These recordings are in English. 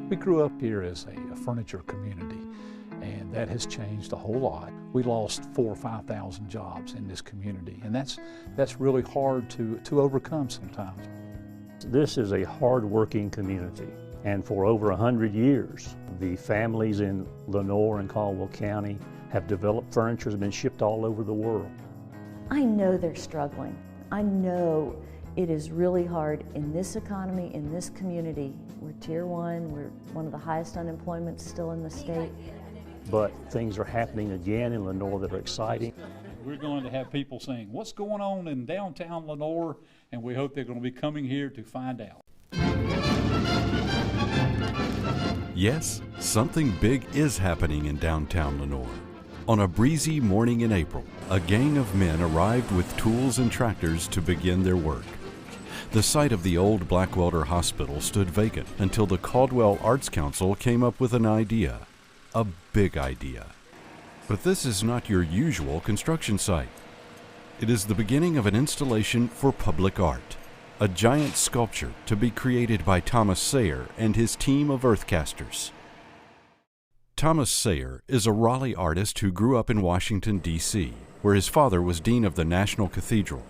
We grew up here as a furniture community, and that has changed a whole lot. We lost 4,000 or 5,000 jobs in this community, and that's really hard to overcome sometimes. This is a hard-working community, and for over 100 years, the families in Lenoir and Caldwell County have developed furniture that's been shipped all over the world. I know they're struggling. I know it is really hard in this economy, in this community. We're Tier 1, we're one of the highest unemployment still in the state. But things are happening again in Lenoir that are exciting. We're going to have people saying, what's going on in downtown Lenoir? And we hope they're going to be coming here to find out. Yes, something big is happening in downtown Lenoir. On a breezy morning in April, a gang of men arrived with tools and tractors to begin their work. The site of the old Blackwelder Hospital stood vacant until the Caldwell Arts Council came up with an idea. A big idea. But this is not your usual construction site. It is the beginning of an installation for public art. A giant sculpture to be created by Thomas Sayre and his team of earthcasters. Thomas Sayre is a Raleigh artist who grew up in Washington, D.C., where his father was dean of the National Cathedral.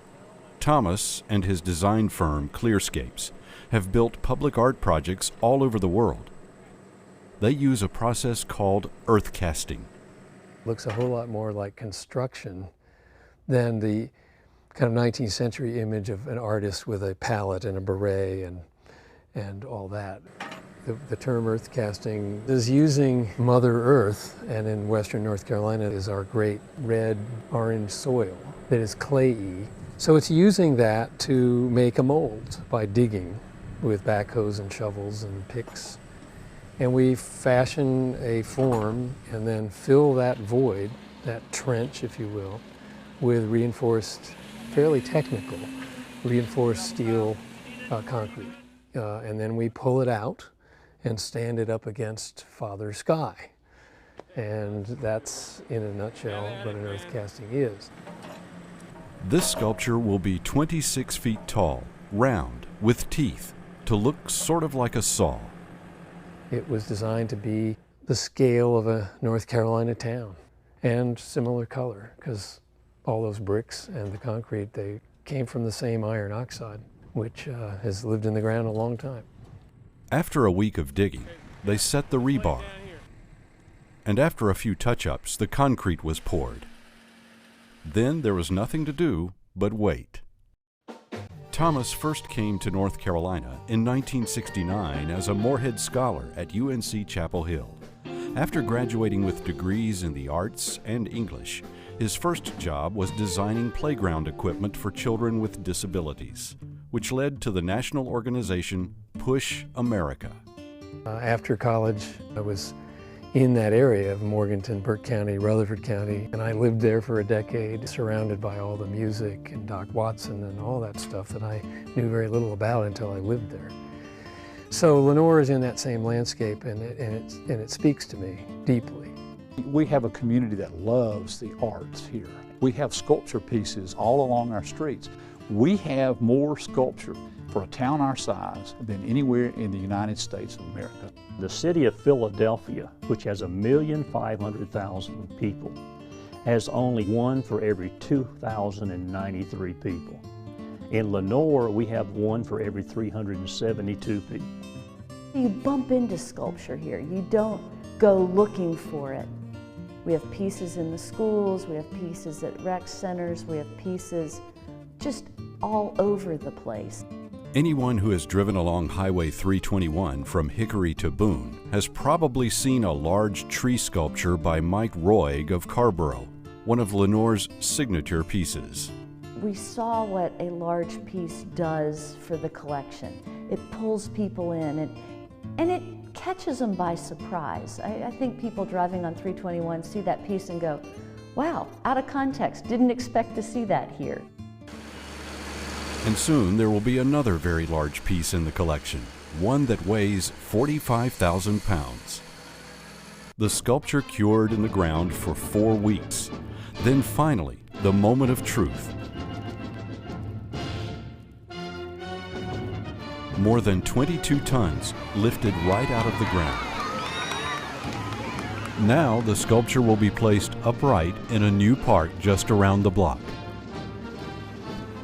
Thomas and his design firm, Clearscapes, have built public art projects all over the world. They use a process called earthcasting. Looks a whole lot more like construction than the kind of 19th century image of an artist with a palette and a beret and all that. The term earthcasting is using Mother Earth, and in western North Carolina is our great red-orange soil that is clayey. So it's using that to make a mold by digging with backhoes and shovels and picks. And we fashion a form and then fill that void, that trench, if you will, with reinforced, fairly technical, reinforced steel concrete. And then we pull it out and stand it up against Father Sky. And that's, in a nutshell, what an earthcasting is. This sculpture will be 26 feet tall, round, with teeth, to look sort of like a saw. It was designed to be the scale of a North Carolina town, and similar color, because all those bricks and the concrete, they came from the same iron oxide, which has lived in the ground a long time. After a week of digging, they set the rebar. And after a few touch-ups, the concrete was poured. Then there was nothing to do but wait. Thomas first came to North Carolina in 1969 as a Morehead Scholar at UNC Chapel Hill. After graduating with degrees in the arts and English, his first job was designing playground equipment for children with disabilities, which led to the national organization Push America. After college, I was in that area of Morganton, Burke County, Rutherford County, and I lived there for a decade, surrounded by all the music and Doc Watson and all that stuff that I knew very little about until I lived there. So Lenoir is in that same landscape, and it speaks to me deeply. We have a community that loves the arts here. We have sculpture pieces all along our streets. We have more sculpture for a town our size than anywhere in the United States of America. The city of Philadelphia, which has 1,500,000 people, has only one for every 2,093 people. In Lenoir, we have one for every 372 people. You bump into sculpture here. You don't go looking for it. We have pieces in the schools, we have pieces at rec centers, we have pieces just all over the place. Anyone who has driven along Highway 321 from Hickory to Boone has probably seen a large tree sculpture by Mike Roig of Carborough, one of Lenoir's signature pieces. We saw what a large piece does for the collection. It pulls people in and it catches them by surprise. I think people driving on 321 see that piece and go, wow, out of context, didn't expect to see that here. And soon there will be another very large piece in the collection, one that weighs 45,000 pounds. The sculpture cured in the ground for 4 weeks. Then finally, the moment of truth. more than 22 tons lifted right out of the ground. Now the sculpture will be placed upright in a new park just around the block.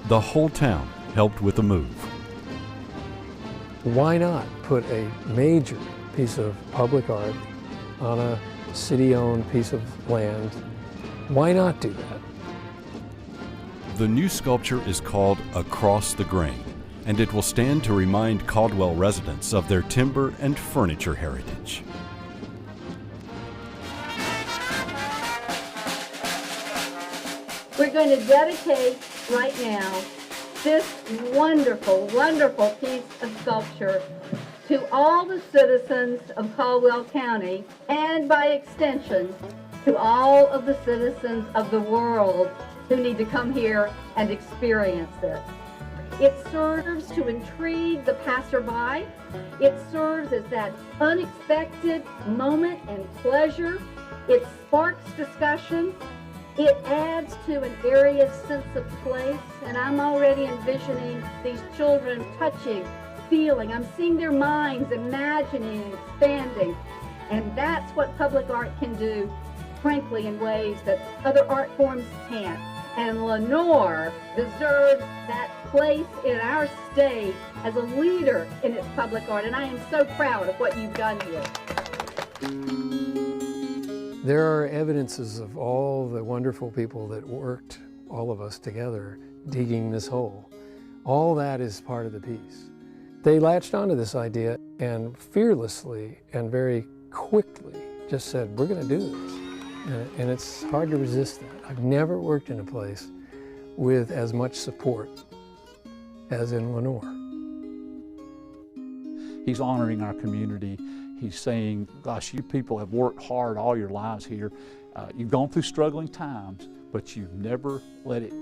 The whole town helped with the move. Why not put a major piece of public art on a city-owned piece of land? Why not do that? The new sculpture is called Across the Grain, and it will stand to remind Caldwell residents of their timber and furniture heritage. We're going to dedicate right now this wonderful, wonderful piece of sculpture to all the citizens of Caldwell County, and by extension, to all of the citizens of the world who need to come here and experience it. It serves to intrigue the passerby. It serves as that unexpected moment and pleasure. It sparks discussion. It adds to an area's sense of place, and I'm already envisioning these children touching, feeling. I'm seeing their minds imagining, expanding, and that's what public art can do, frankly, in ways that other art forms can't. And Lenoir deserves that place in our state as a leader in its public art, and I am so proud of what you've done here. There are evidences of all the wonderful people that worked, all of us together, digging this hole. All that is part of the piece. They latched onto this idea and fearlessly and very quickly just said, we're going to do this. And it's hard to resist that. I've never worked in a place with as much support as in Lenoir. He's honoring our community. He's saying, gosh, you people have worked hard all your lives here. You've gone through struggling times, but you've never let it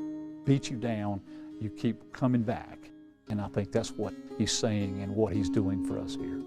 beat you down. You keep coming back. And I think that's what he's saying and what he's doing for us here.